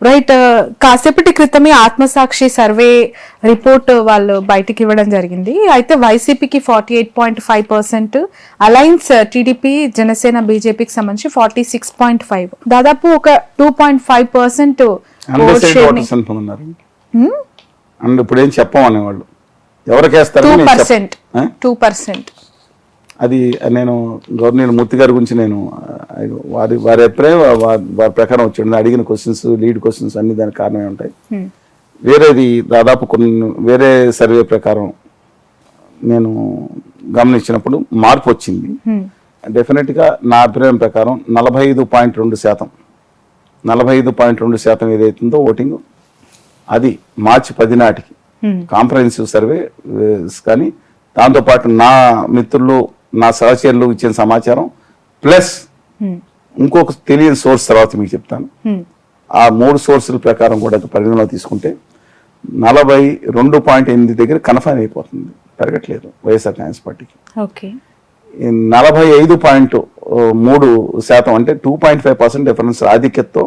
Right. కాసేపటి క్రితమే ఆత్మసాక్షి survey report వాళ్ళు బయటికి ఇవ్వడం జరిగింది. అయితే వైసీపీకి 48.5%, అలయన్స్ టీడీపీ, జనసేన, బీజేపీకి సంబంధించి 46.5, దాదాపు ఒక 2.5% ఇప్పుడు ఏం చెప్పమనే వాళ్ళు ఎవరికేస్తారు 2%. అది నేను గవర్నర్ మూర్తి గారి గురించి నేను వారి అభిప్రాయం వారి ప్రకారం వచ్చి అడిగిన క్వశ్చన్స్, లీడ్ క్వశ్చన్స్ అన్ని దానికి కారణమే ఉంటాయి. వేరేది దాదాపు కొన్ని వేరే సర్వే ప్రకారం నేను గమనించినప్పుడు మార్పు వచ్చింది. డెఫినెట్గా నా అభిప్రాయం ప్రకారం 45.2% ఏదైతుందో ఓటింగ్ అది మార్చి 10 నాటికి కాంప్రహెన్సివ్ సర్వే. కానీ దాంతోపాటు నా మిత్రులు, నా సహచరులు ఇచ్చిన సమాచారం ప్లస్ ఇంకొక తెలియని సోర్స్ తర్వాత మీకు చెప్తాను. ఆ 3 సోర్సుల ప్రకారం కూడా పరిగణలో తీసుకుంటే 42.8 దగ్గర కన్ఫర్మ్ అయిపోతుంది, పెరగట్లేదు వైఎస్ఆర్ కాంగ్రెస్ పార్టీకి. 45.3% అంటే 2.5% డిఫరెన్స్ ఆధిక్యతతో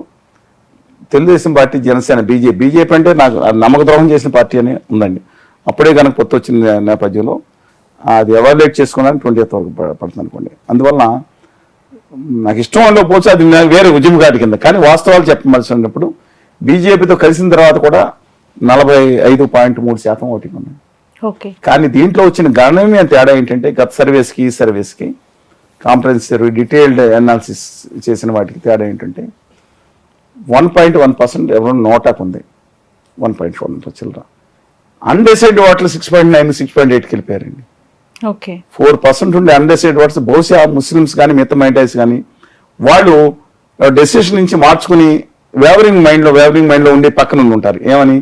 తెలుగుదేశం పార్టీ, జనసేన, బీజేపీ అంటే నాకు నమ్మకద్రోహం చేసిన పార్టీ అని ఉందండి. అప్పుడే కనుక పొత్తు వచ్చిన నేపథ్యంలో అది ఎవాల్యుయేట్ చేసుకోవడానికి 20th వరకు పడుతుంది అనుకోండి. అందువల్ల నాకు ఇష్టం ఉండకపోవచ్చు, అది వేరే ఉద్యమకాటి కింద. కానీ వాస్తవాలు చెప్పవలసినప్పుడు బీజేపీతో కలిసిన తర్వాత కూడా 45.3% ఓటింగ్ ఉంది. కానీ దీంట్లో వచ్చిన గణనీయమైన తేడా ఏంటంటే గత సర్వేస్కి ఈ సర్వేస్కి కాంప్రహెన్సివ్ డీటెయిల్డ్ అనాలిసిస్ చేసిన వాటికి తేడా ఏంటంటే 1.1% ఎవరు నోటాకు ఉంది, 1.4 చిల్లర. అన్డిసైడ్ ఓట్లు 6.9, 6.8కి వెళ్ళిపోయారండి. 4% ఉండే అన్డిసైడ్ ఓట్స్ బహుశా ముస్లిమ్స్ కానీ మిగతా మైనారిటీస్ కానీ వాళ్ళు డెసిషన్ నుంచి మార్చుకుని వేవరింగ్ మైండ్లో ఉండి పక్కన ఉంటారు. ఏమని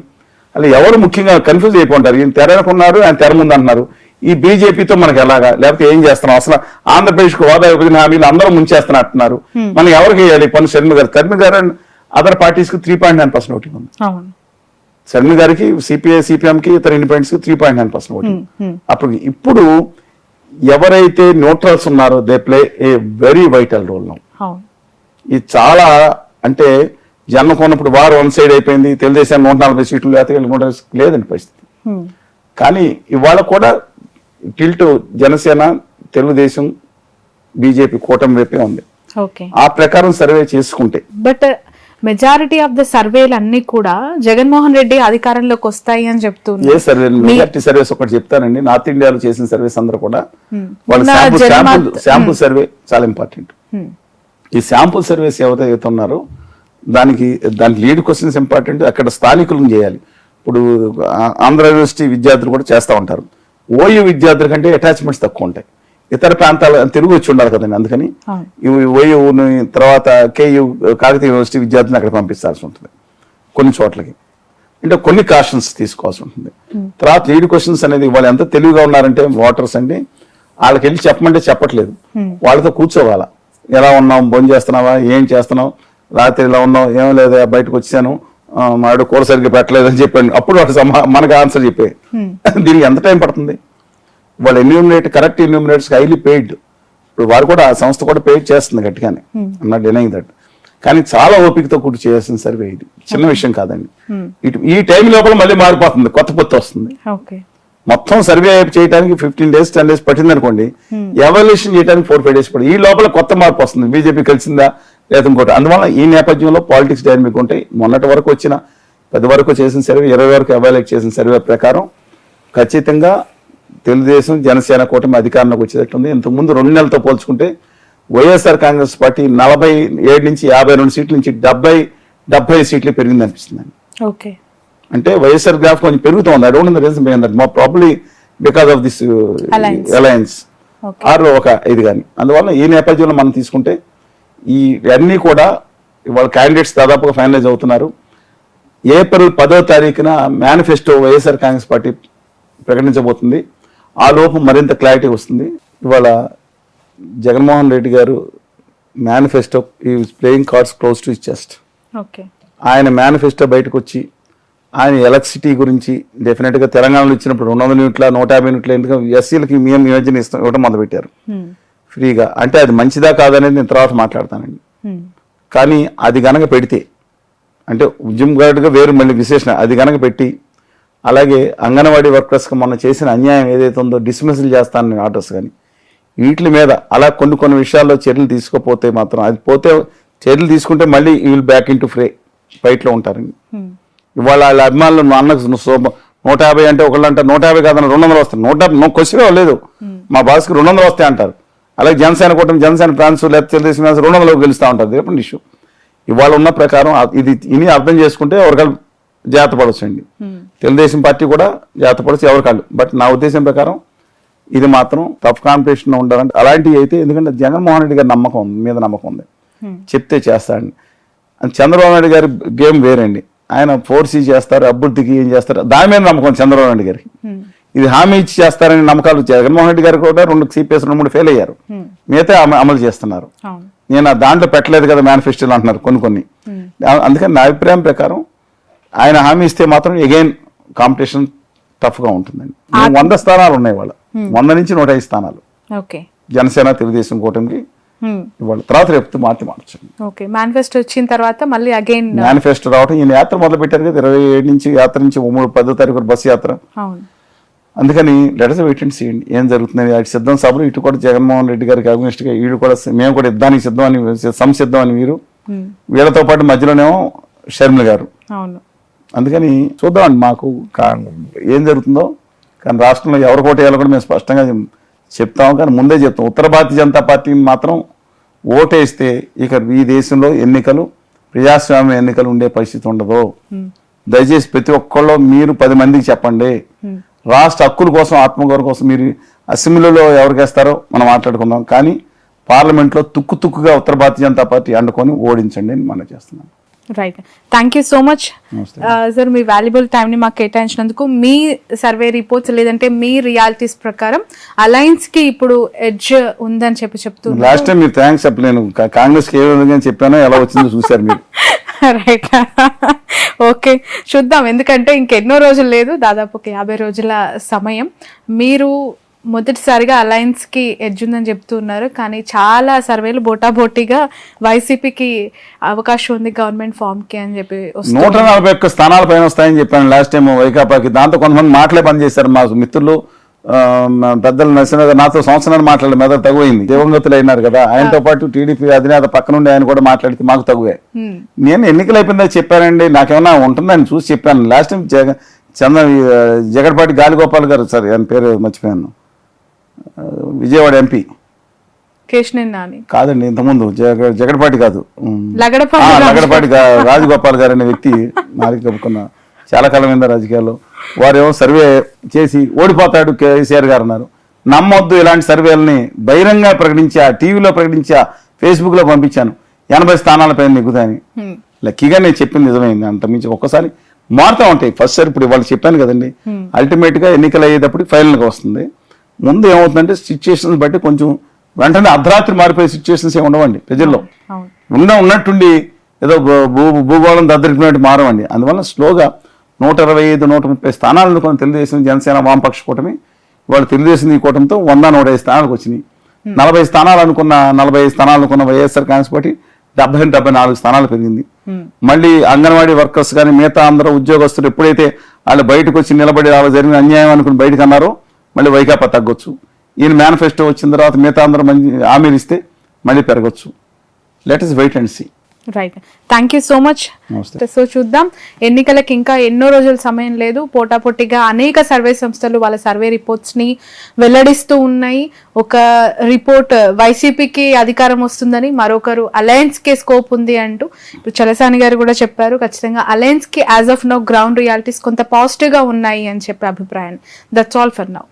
అలా ఎవరు ముఖ్యంగా కన్ఫ్యూజ్ అయిపోంటారు. ఈయన తెరనుకున్నారు, ఆయన తెర ముందు అంటున్నారు. ఈ బీజేపీతో మనకి ఎలాగా, లేకపోతే ఏం చేస్తున్నాం, అసలు ఆంధ్రప్రదేశ్కు హోదా విభజన హామీలు అందరూ ముంచేస్తున్నట్టున్నారు, మనం ఎవరికి వేయాలి? పన్ను షర్మి గారు అదర్ పార్టీస్ కి 3.9% ఓటింగ్ ఉంది. శర్మి గారికి, సిపిఎం కి, ఇతర ఇండిపెండెంట్స్ కి 3.9% ఓటింగ్. ఇప్పుడు ఎవరైతే న్యూట్రల్స్ ఉన్నారో they play a very vital role now. ఇది చాలా అంటే జన్మ కొన్నప్పుడు వారు 1 సైడ్ అయిపోయింది, తెలుగుదేశం 140 సీట్లు లేదండి పరిస్థితి. కానీ ఇవాళ కూడా టిల్ట్ జనసేన, తెలుగుదేశం, బీజేపీ కూటమి వైపే ఉంది. ఆ ప్రకారం సర్వే చేసుకుంటే బట్ మెజారిటీ ఆఫ్ ద సర్వేలు అన్ని కూడా జగన్మోహన్ రెడ్డి అధికారంలోకి వస్తాయి అని చెప్తున్నారు. ఏ సర్వే? మెజారిటీ సర్వేస్ ఒకటి చెప్తానండి. నార్త్ ఇండియాలో చేసిన సర్వేస్ అందరూ కూడా వాళ్ళ శాంపుల్ సర్వే చాలా ఇంపార్టెంట్. ఈ శాంపుల్ సర్వేస్ ఎవరైతే ఉన్నారో దానికి లీడ్ క్వశ్చన్స్ ఇంపార్టెంట్. అక్కడ స్థానికులను చేయాలి. ఇప్పుడు ఆంధ్ర యూనివర్సిటీ విద్యార్థులు కూడా చేస్తూ ఉంటారు. ఓయూ విద్యార్థుల కంటే అటాచ్మెంట్స్ తక్కువ ఉంటాయి. ఇతర ప్రాంతాలు తిరిగి వచ్చి ఉండాలి కదండి. అందుకని ఓయూని తర్వాత కేయూ కాకతీయ యూనివర్సిటీ విద్యార్థులను అక్కడ పంపించాల్సి ఉంటుంది కొన్ని చోట్లకి. అంటే కొన్ని కాషన్స్ తీసుకోవాల్సి ఉంటుంది. తర్వాత లీడ్ క్వశ్చన్స్ అనేది వాళ్ళు ఎంత తెలివిగా ఉన్నారంటే ఓటర్స్ అండి, వాళ్ళకి వెళ్ళి చెప్పమంటే చెప్పట్లేదు, వాళ్ళతో కూర్చోవాలా. ఎలా ఉన్నాం, భోజనం చేస్తున్నావా, ఏం చేస్తున్నావు, రాత్రి ఇలా ఉన్నావు, ఏం లేదా, బయటకు వచ్చాను, మాడు కూర సరిగ్గా పెట్టలేదు అని చెప్పాను. అప్పుడు వాడు మనకు ఆన్సర్ చెప్పే. దీనికి ఎంత టైం పడుతుంది? వాళ్ళు కరెక్ట్ ఎన్యూమినేటర్స్ హైలీ పెయిడ్. ఇప్పుడు వారు కూడా ఆ సంస్థ కూడా పెయిడ్ చేస్తుంది గట్టిగానే, ఐమ్ నాట్ డినైయింగ్ దట్. కానీ చాలా ఓపికతో కూర్చు చేయాల్సిన సర్వే ఇది, చిన్న విషయం కాదండి. ఈ టైం లోపల మళ్ళీ మారిపోతుంది, కొత్త పొత్తు వస్తుంది. మొత్తం సర్వే చేయడానికి 15 days 10 days పట్టింది అనుకోండి, ఎవాల్యుయేషన్ చేయడానికి 4-5 days పడింది. ఈ లోపల కొత్త మార్పు వస్తుంది, బీజేపీ కలిసిందా లేదా ఇంకోటి. అందువల్ల ఈ నేపథ్యంలో పాలిటిక్స్ డైనమిక్ ఉంటాయి. మొన్నటి వరకు వచ్చిన 10 వరకు చేసిన సర్వే, 20 వరకు ఎవాల్యుయేట్ చేసిన సర్వే ప్రకారం ఖచ్చితంగా తెలుగుదేశం, జనసేన కూటమి అధికారంలోకి వచ్చేటట్టుంది. ఇంతకుముందు 2 నెలలతో పోల్చుకుంటే వైఎస్ఆర్ కాంగ్రెస్ పార్టీ 47 నుంచి 52 సీట్ల నుంచి 70 సీట్లు పెరిగింది అనిపిస్తుంది. అంటే వైఎస్ఆర్ గ్రాఫ్ కొంచెం పెరుగుతుంది. I don't know the reason behind that, probably because of this alliance or ఒక ఇది కానీ. అందువల్ల ఈ నేపథ్యంలో మనం తీసుకుంటే ఈ అన్నీ కూడా ఇవాళ క్యాండిడేట్స్ దాదాపుగా ఫైనలైజ్ అవుతున్నారు. ఏప్రిల్ 10వ తారీఖున మేనిఫెస్టో వైఎస్ఆర్ కాంగ్రెస్ పార్టీ ప్రకటించబోతుంది. ఆ లోపు మరింత క్లారిటీ వస్తుంది. ఇవాళ జగన్మోహన్ రెడ్డి గారు manifesto is playing cards close to his chest. ఆయన మేనిఫెస్టో బయటకు వచ్చి ఆయన ఎలక్ట్రిసిటీ గురించి డెఫినెట్గా తెలంగాణలో ఇచ్చినప్పుడు 200 యూనిట్ల 150 యూనిట్ల ఎందుకంటే ఎస్సీలకి మేము యోజన ఇవ్వడం మొదలుపెట్టారు ఫ్రీగా. అంటే అది మంచిదా కాదనేది నేను తర్వాత మాట్లాడతానండి. కానీ అది గనక పెడితే అంటే ఉద్యమకారుడిగా వేరు మళ్ళీ విశేషణ అది కనుక పెట్టి, అలాగే అంగన్వాడీ వర్కర్స్కి మొన్న చేసిన అన్యాయం ఏదైతే ఉందో డిస్మిసిల్ చేస్తానని ఆర్డర్స్ కానీ వీటి మీద అలా కొన్ని విషయాల్లో చర్యలు తీసుకోపోతే మాత్రం, అది పోతే చర్యలు తీసుకుంటే మళ్ళీ ఈ విల్ బ్యాక్ ఇన్ టు ఫైట్లో ఉంటారండి. ఇవాళ వాళ్ళ అభిమానులు అన్నకు 150 అంటే ఒకళ్ళు అంటారు 150 కాదన్న 200 వస్తాయి. 150 క్వశ్చన్ లేదు, మా బాస్కి 200 వస్తాయి అంటారు. అలాగే జనసేన కూటమి, జనసేన ఫ్రాన్స్ లేకపోతే తెలుగుదేశం 200 గెలుస్తూ ఉంటారు. రేపు ఇష్యూ ఇవాళ ఉన్న ప్రకారం ఇది ఇని అర్థం చేసుకుంటే ఎవరికాళ్ళు జాగ్రత్త పడవచ్చండి. తెలుగుదేశం పార్టీ కూడా జాగ్రత్త పడవచ్చు ఎవరికాళ్ళు. బట్ నా ఉద్దేశం ప్రకారం ఇది మాత్రం టఫ్ కాంపిటీషన్ ఉండాలంటే అలాంటివి అయితే, ఎందుకంటే జగన్మోహన్ రెడ్డి గారి నమ్మకం ఉంది చెప్తే చేస్తాడండి. చంద్రబాబు నాయుడు గారి గేమ్ వేరండి. ఆయన ఫోర్సీ చేస్తారు, అభివృద్ధికి ఏం చేస్తారు దాని మీద నమ్మకం చంద్రబాబు నాయుడు గారికి. ఇది హామీ ఇచ్చి చేస్తారని నమ్మకాలు జగన్మోహన్ రెడ్డి గారు కూడా 2 CPS 2-3 ఫెయిల్ అయ్యారు. మిగతా అమలు చేస్తున్నారు. నేను దాంట్లో పెట్టలేదు కదా మేనిఫెస్టోలు అంటున్నారు కొన్ని. అందుకని నా అభిప్రాయం ప్రకారం ఆయన హామీ ఇస్తే మాత్రం అగైన్ కాంపిటీషన్ టఫ్ గా ఉంటుందండి. 100 స్థానాలు ఉన్నాయి వాళ్ళ, 100 నుంచి 105 స్థానాలు జనసేన తెలుగుదేశం కూటమికి. ఇవాళ తర్వాత రేపు మార్చండి. మేనిఫెస్టో వచ్చిన తర్వాత మళ్ళీ అగైన్ మేనిఫెస్టో రావటం, ఈయన యాత్ర మొదలు పెట్టారు కదా 27 నుంచి యాత్ర నుంచి 10వ తారీఖు బస్సు యాత్ర. అందుకని లెటర్స్ వెయిట్ అండ్ సీయండి ఏం జరుగుతుంది. అటు సిద్ధం సభలు, ఇటు కూడా జగన్మోహన్ రెడ్డి గారికి అగ్నిస్ట్ గా వీళ్ళు కూడా, మేము కూడా యుద్ధానికి సిద్ధం అని సంసిద్ధం అని వీళ్ళతో పాటు మధ్యలోనేమో షర్మిల గారు. అందుకని చూద్దామండి మాకు ఏం జరుగుతుందో. కానీ రాష్ట్రంలో ఎవరు కోట వేయాలో కూడా మేము స్పష్టంగా చెప్తాం. కానీ ముందే చెప్తాం, ఉత్తర భారతీయ జనతా పార్టీని మాత్రం ఓటేస్తే ఇక ఈ దేశంలో ప్రజాస్వామ్య ఎన్నికలు ఉండే పరిస్థితి ఉండదు. దయచేసి ప్రతి ఒక్కళ్ళు మీరు 10 మందికి చెప్పండి. రాష్ట్ర హక్కుల కోసం, ఆత్మగౌరవం కోసం మీరు అసెంబ్లీలో ఎవరికేస్తారో మనం మాట్లాడుకుందాం. కానీ పార్లమెంట్లో తుక్కుగా ఉత్తర భారతీయ జనతా పార్టీ అండుకొని ఓడించండి అని మనం చేస్తున్నాం. Right, thank you so much sir, me valuable టైంని మాకు కేటాయించినందుకు. మీ సర్వే రిపోర్ట్స్ లేదంటే మీ రియాలిటీస్ ప్రకారం అలయన్స్ కి ఇప్పుడు ఎడ్జ్ ఉందని చెప్తున్నారు. లాస్ట్ టైం మీరు థ్యాంక్స్ చెప్పలేను, కాంగ్రెస్ కి ఏ విధంగా చెప్పానో ఎలా వచ్చిందో చూసారు మీరు. రైట్, ఓకే చూద్దాం. ఎందుకంటే ఇంకెన్నో రోజులు లేదు, దాదాపు 50 రోజుల సమయం. మీరు మొదటిసారిగా అలయన్స్ కి ఎడ్జ్ ఉందని చెప్తున్నారు, కానీ చాలా సర్వేలు బోటాబోటీగా వైసీపీకి అవకాశం ఉంది గవర్నమెంట్ ఫామ్ కి అని చెప్పి 141 స్థానాల పైన వస్తాయని చెప్పాను లాస్ట్ టైం వైకాపాకి. దాంతో కొంతమంది మాటలే పనిచేశారు మా మిత్రులు, పెద్దలు నరసింహ గారు నాతో సంవత్సరాలు మాట్లాడి మెదడు తగువైంది. దివంగతులు అయినారు కదా, ఆయనతో పాటు టీడీపీ అధినేత పక్కనుండి ఆయన కూడా మాట్లాడితే మాకు తగువే. నేను ఎన్నికలు అయిపోయిందా చెప్పానండి, నాకేమన్నా ఉంటుందని చూసి చెప్పాను. లాస్ట్ టైం జగన్పాటి గాలిగోపాల్ గారు, సార్ ఆయన పేరు మర్చిపోయాను, విజయవాడ ఎంపీ కాదండి, ఇంతకుముందు జగన్పాటి కాదు, లగడపాటి రాజగోపాల్ గారు అనే వ్యక్తి నాలుగు కప్పుకున్న చాలా కాలం మీద రాజకీయాల్లో. వారేమో సర్వే చేసి ఓడిపోతాడు కేసీఆర్ గారు అన్నారు. నమ్మొద్దు ఇలాంటి సర్వేలని బహిరంగ ప్రకటించా, టీవీలో ప్రకటించా, ఫేస్బుక్ లో పంపించాను 80 స్థానాల పైన నెగ్గుతాయని. లక్కీగా నేను చెప్పింది నిజమైంది. అంత మించి ఒక్కసారి మారుతా ఉంటాయి. ఫస్ట్ సార్ ఇప్పుడు వాళ్ళు చెప్పాను కదండి, అల్టిమేట్ గా ఎన్నికలు అయ్యేటప్పుడు ఫైనల్ గా వస్తుంది. ముందు ఏమవుతుందంటే సిచ్యుయేషన్స్ బట్టి కొంచెం వెంటనే అర్ధరాత్రి మారిపోయే సిచ్యువేషన్స్ ఏమి ఉండవండి ప్రజల్లో. ఉన్నట్టుండి ఏదో భూగోళం దద్దరికినట్టు మారవండి. అందువల్ల స్లోగా 125, 130 స్థానాలను కొన్ని తెలుగుదేశం, జనసేన, వామపక్ష కూటమి, వాళ్ళు తెలుగుదేశం ఈ కూటమితో 101 స్థానాలకు వచ్చినాయి. 40 స్థానాలు అనుకున్న 45 స్థానాలు అనుకున్న వైఎస్ఆర్ కాంగ్రెస్ పార్టీ 74 స్థానాలు పెరిగింది. మళ్ళీ అంగన్వాడీ వర్కర్స్ కానీ మిగతా అందరూ ఉద్యోగస్తులు ఎప్పుడైతే వాళ్ళు బయటకు వచ్చి నిలబడి వాళ్ళు జరిగిన అన్యాయం అనుకుని బయటకు అన్నారో మళ్ళీ వైకాపా తగ్గొచ్చు. ఈయన మేనిఫెస్టో వచ్చిన తర్వాత మిగతా అందరూ మంచి హామీలు ఇస్తే మళ్ళీ పెరగచ్చు. Let us wait and see. Right, thank you so much. So చూద్దాం, ఎన్నికలకి ఇంకా ఎన్నో రోజుల సమయం లేదు. పోటాపోటీగా అనేక సర్వే సంస్థలు వాళ్ళ సర్వే రిపోర్ట్స్ ని వెల్లడిస్తూ ఉన్నాయి. ఒక రిపోర్ట్ వైసీపీకి అధికారం వస్తుందని, మరొకరు అలయన్స్ కి స్కోప్ ఉంది అంటూ ఇప్పుడు చలసాని గారు కూడా చెప్పారు. ఖచ్చితంగా అలయన్స్ కి as of now ground realities కొంత పాజిటివ్ గా ఉన్నాయి అని చెప్పే అభిప్రాయం. That's all for now.